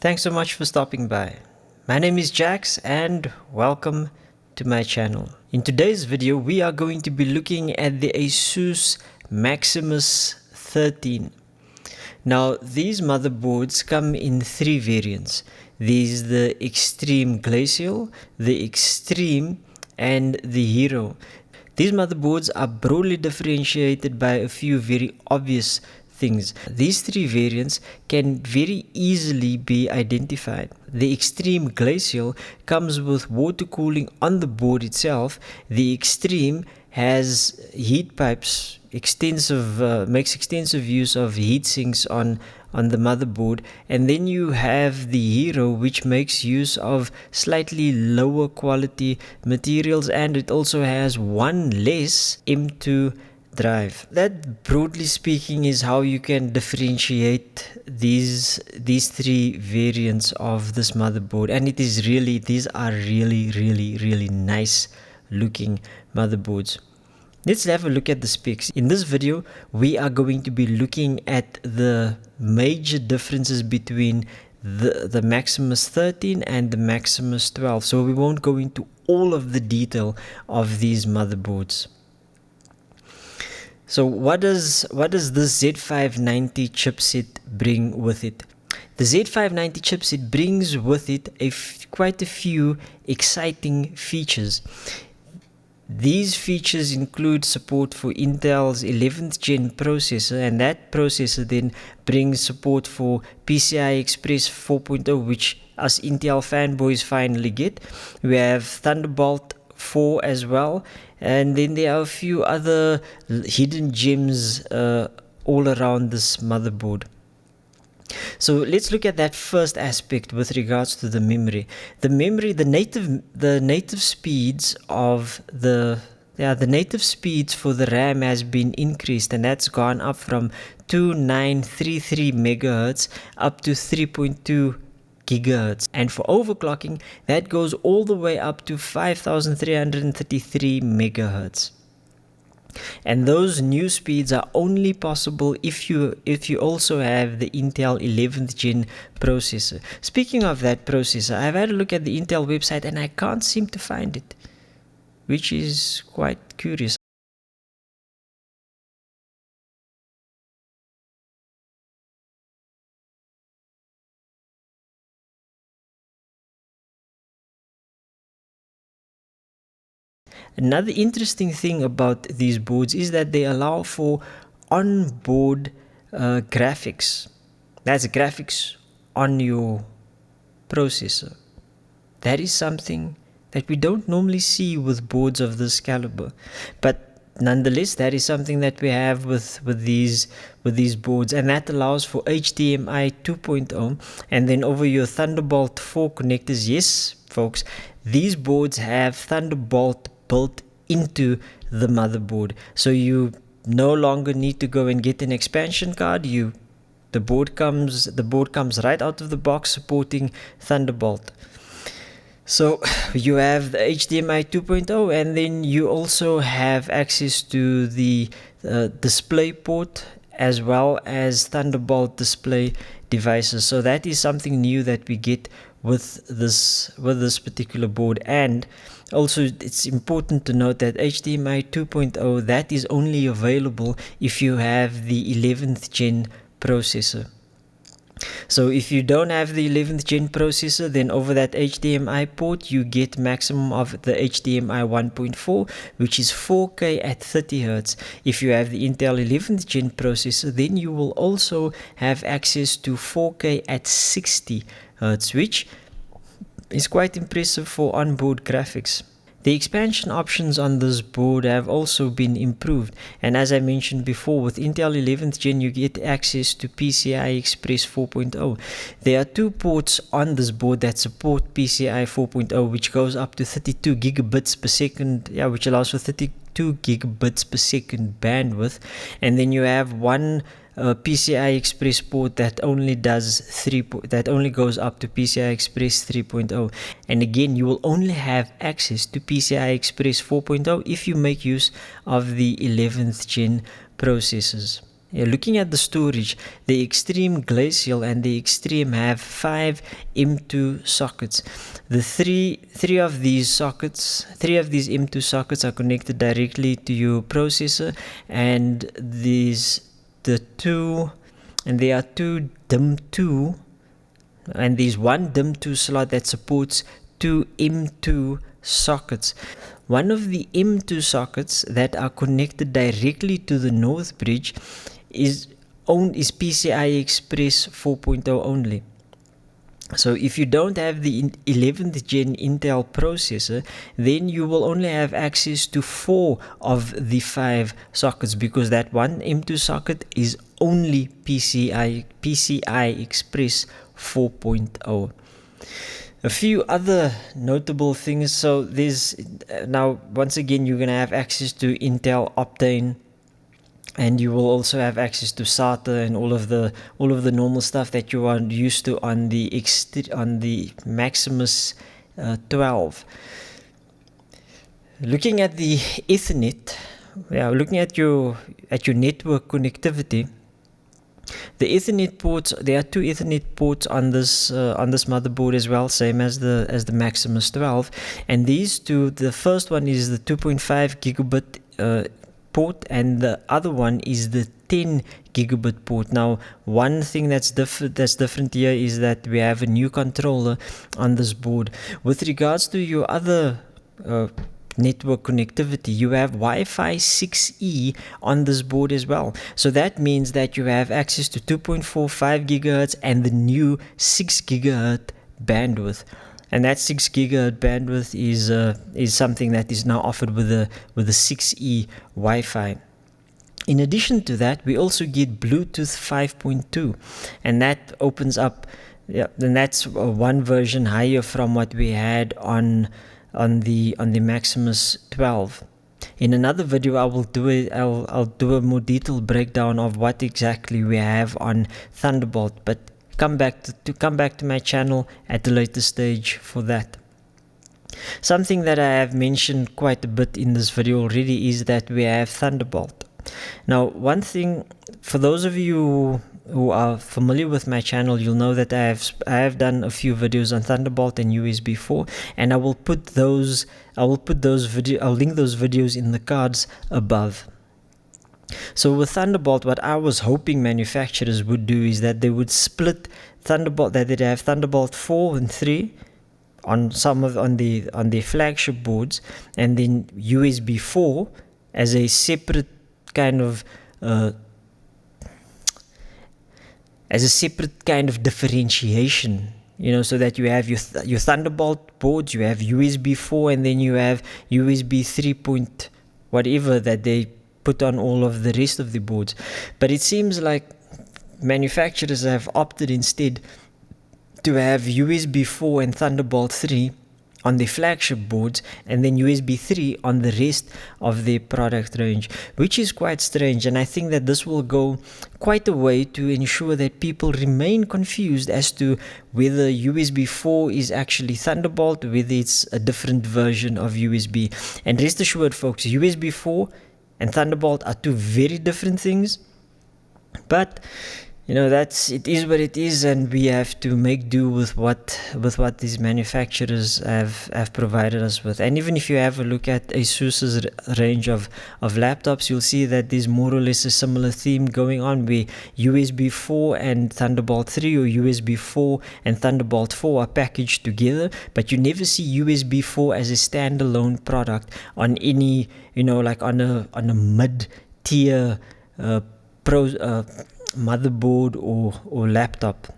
Thanks so much for stopping by. My name is Jax and welcome to my channel. In today's video, we are going to be looking at the ASUS MAXIMUS XIII. Now, these motherboards come in three variants. These the Extreme Glacial, the Extreme, and the Hero. These motherboards are broadly differentiated by a few very obvious things. These three variants can very easily be identified. The Extreme Glacial comes with water cooling on the board itself. The Extreme has heat pipes, makes extensive use of heat sinks on the motherboard, and then you have the Hero, which makes use of slightly lower quality materials, and it also has one less M2 drive. That, broadly speaking, is how you can differentiate these three variants of this motherboard, and these are really nice looking motherboards. Let's have a look at the specs. In this video, we are going to be looking at the major differences between the MAXIMUS XIII and the MAXIMUS XII. So we won't go into all of the detail of these motherboards. So what does this Z590 chipset bring with it? The Z590 chipset brings with it quite a few exciting features. These features include support for Intel's 11th gen processor, and that processor then brings support for PCI Express 4.0, which us Intel fanboys finally get. We have Thunderbolt 4 as well, and then there are a few other hidden gems all around this motherboard. So let's look at that first aspect with regards to the memory. The native speeds of the native speeds for the RAM has been increased, and that's gone up from 2933 megahertz up to 3.2 gigahertz, and for overclocking that goes all the way up to 5333 megahertz. And those new speeds are only possible if you also have the Intel 11th gen processor. Speaking of that processor, I've had a look at the Intel website and I can't seem to find it, which is quite curious. Another interesting thing about these boards is that they allow for onboard graphics. That's graphics on your processor. That is something that we don't normally see with boards of this caliber, but nonetheless that is something that we have with these boards, and that allows for HDMI 2.0, and then over your Thunderbolt 4 connectors. Yes folks, these boards have Thunderbolt built into the motherboard, so you no longer need to go and get an expansion card. The board comes right out of the box supporting Thunderbolt. So you have the HDMI 2.0, and then you also have access to the display port as well as Thunderbolt display devices. So that is something new that we get with this particular board. And also it's important to note that HDMI 2.0, that is only available if you have the 11th gen processor. So if you don't have the 11th gen processor, then over that HDMI port you get maximum of the HDMI 1.4, which is 4K at 30 Hz. If you have the Intel 11th gen processor, then you will also have access to 4K at 60 Hz, which is quite impressive for onboard graphics. The expansion options on this board have also been improved, and as I mentioned before, with Intel 11th gen you get access to PCI Express 4.0. There are two ports on this board that support PCI 4.0, which goes up to 32 gigabits per second, which allows for 32 gigabits per second bandwidth, and then you have one PCI Express port that only goes up to PCI Express 3.0, and again you will only have access to PCI Express 4.0 if you make use of the 11th gen processors. looking at the storage, the Extreme Glacial and the Extreme have 5 M2 sockets. The three of these M2 sockets are connected directly to your processor, and there are two DIMM2, and there's one DIMM2 slot that supports 2 M2 sockets. One of the M2 sockets that are connected directly to the North Bridge is PCI Express 4.0 only. So if you don't have the 11th gen Intel processor, then you will only have access to 4 of the 5 sockets, because that one M2 socket is only PCI Express 4.0. A few other notable things. So there's now, once again, you're going to have access to Intel Optane, and you will also have access to SATA and all of the normal stuff that you are used to on the Maximus 12. Looking at the Ethernet, looking at your network connectivity, the Ethernet ports, there are 2 Ethernet ports on this motherboard as well, same as the Maximus 12, and these two, the first one is the 2.5 gigabit port, and the other one is the 10 gigabit port. Now, one thing that's different here is that we have a new controller on this board. With regards to your other network connectivity, you have Wi-Fi 6E on this board as well. So that means that you have access to 2.45 gigahertz and the new 6 gigahertz bandwidth. And that 6 gigahertz bandwidth is something that is now offered with the 6E Wi-Fi. In addition to that, we also get Bluetooth 5.2, and that opens up, and that's one version higher from what we had on the Maximus 12. In another video, I'll do a more detailed breakdown of what exactly we have on Thunderbolt, but come back to my channel at a later stage for that. Something that I have mentioned quite a bit in this video already is that we have Thunderbolt. Now, one thing, for those of you who are familiar with my channel, you'll know that I have done a few videos on Thunderbolt and USB 4, and I'll link those videos in the cards above. So with Thunderbolt, what I was hoping manufacturers would do is that they would split Thunderbolt, that they'd have Thunderbolt 4 and 3 on their flagship boards, and then USB 4 as a separate kind of differentiation, so that you have your Thunderbolt boards, you have USB 4, and then you have USB 3 point whatever that they put on all of the rest of the boards. But it seems like manufacturers have opted instead to have USB 4 and Thunderbolt 3 on the flagship boards, and then USB 3 on the rest of their product range, which is quite strange. And I think that this will go quite a way to ensure that people remain confused as to whether USB 4 is actually Thunderbolt, whether it's a different version of USB. And rest assured, folks, USB 4 and Thunderbolt are 2 very different things, but it is what it is, and we have to make do with what these manufacturers have provided us with. And even if you have a look at ASUS's range of laptops, you'll see that there's more or less a similar theme going on, where USB 4 and Thunderbolt 3 or USB 4 and Thunderbolt 4 are packaged together, but you never see USB 4 as a standalone product on any, like on a mid-tier motherboard or laptop,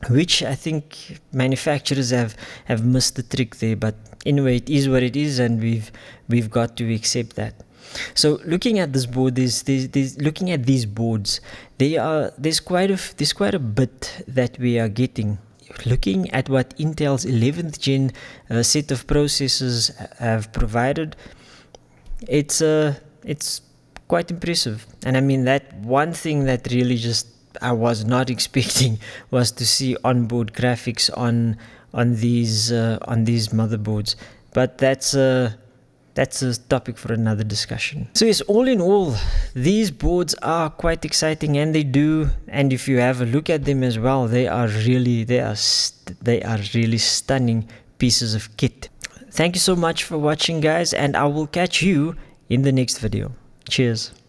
which I think manufacturers have missed the trick there. But anyway, it is what it is, and we've got to accept that. So looking at this board, looking at these boards, there's quite a bit that we are getting. Looking at what Intel's 11th gen set of processors have provided, it's quite impressive. And I mean, that one thing that really I was not expecting was to see onboard graphics on these motherboards. But that's that's a topic for another discussion. So yes, all in all, these boards are quite exciting, and and if you have a look at them as well, they are really stunning pieces of kit. Thank you so much for watching, guys, and I will catch you in the next video. Cheers.